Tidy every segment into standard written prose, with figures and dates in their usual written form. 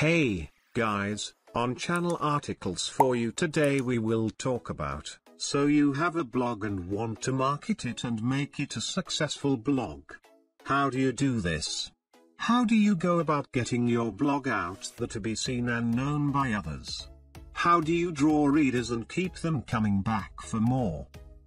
Hey, guys, on channel articles for you today we will talk about, so you have a blog and want to market it and make it a successful blog. How do you do this? How do you go about getting your blog out there to be seen and known by others? How do you draw readers and keep them coming back for more?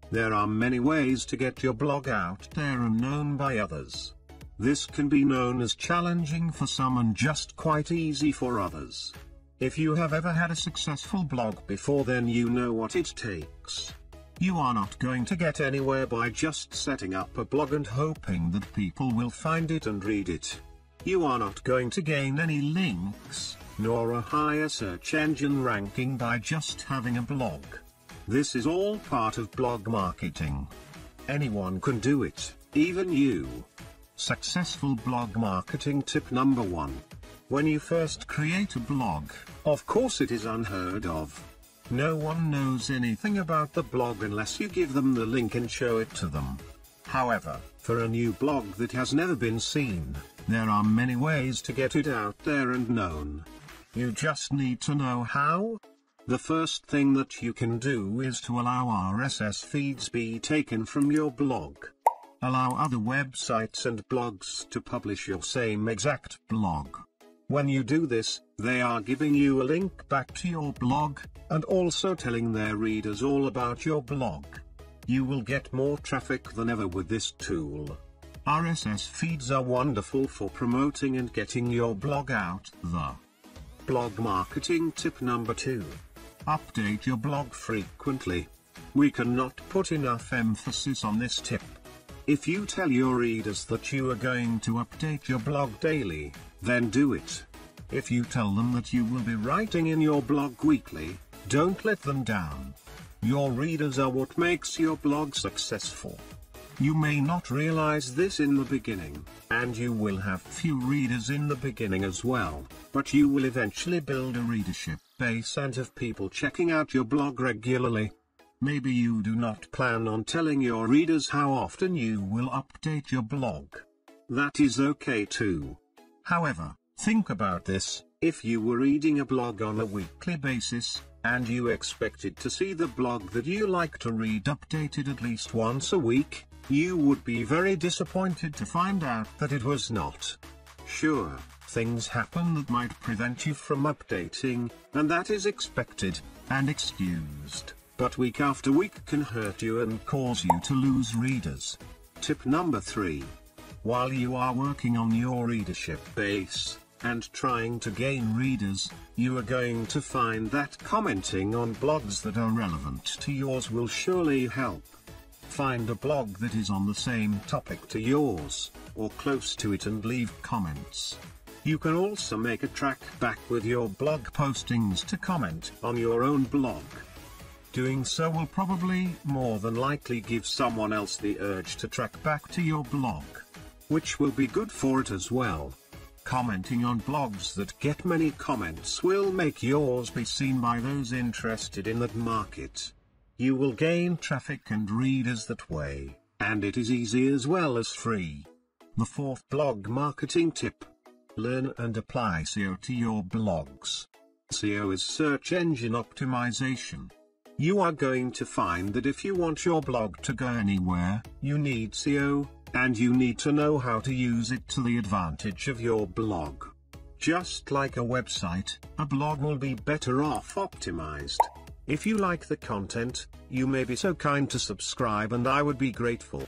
There are many ways to get your blog out there and known by others. This can be known as challenging for some and just quite easy for others. If you have ever had a successful blog before, then you know what it takes. You are not going to get anywhere by just setting up a blog and hoping that people will find it and read it. You are not going to gain any links, nor a higher search engine ranking by just having a blog. This is all part of blog marketing. Anyone can do it, even you. Successful blog marketing tip number 1. When you first create a blog, of course it is unheard of. No one knows anything about the blog unless you give them the link and show it to them. However, for a new blog that has never been seen, there are many ways to get it out there and known. You just need to know how. The first thing that you can do is to allow RSS feeds be taken from your blog. Allow other websites and blogs to publish your same exact blog. When you do this, they are giving you a link back to your blog, and also telling their readers all about your blog. You will get more traffic than ever with this tool. RSS feeds are wonderful for promoting and getting your blog out there. Blog marketing tip number 2. Update your blog frequently. We cannot put enough emphasis on this tip. If you tell your readers that you are going to update your blog daily, then do it. If you tell them that you will be writing in your blog weekly, don't let them down. Your readers are what makes your blog successful. You may not realize this in the beginning, and you will have few readers in the beginning as well, but you will eventually build a readership base and have people checking out your blog regularly. Maybe you do not plan on telling your readers how often you will update your blog. That is okay too. However, think about this: if you were reading a blog on a weekly basis, and you expected to see the blog that you like to read updated at least once a week, you would be very disappointed to find out that it was not. Sure, things happen that might prevent you from updating, and that is expected and excused. But week after week can hurt you and cause you to lose readers. Tip number 3. While you are working on your readership base, and trying to gain readers, you are going to find that commenting on blogs that are relevant to yours will surely help. Find a blog that is on the same topic to yours, or close to it, and leave comments. You can also make a track back with your blog postings to comment on your own blog. Doing so will probably more than likely give someone else the urge to track back to your blog, which will be good for it as well. Commenting on blogs that get many comments will make yours be seen by those interested in that market. You will gain traffic and readers that way, and it is easy as well as free. The 4th blog marketing tip. Learn and apply SEO to your blogs. SEO is search engine optimization. You are going to find that if you want your blog to go anywhere, you need SEO, and you need to know how to use it to the advantage of your blog. Just like a website, a blog will be better off optimized. If you like the content, you may be so kind to subscribe and I would be grateful.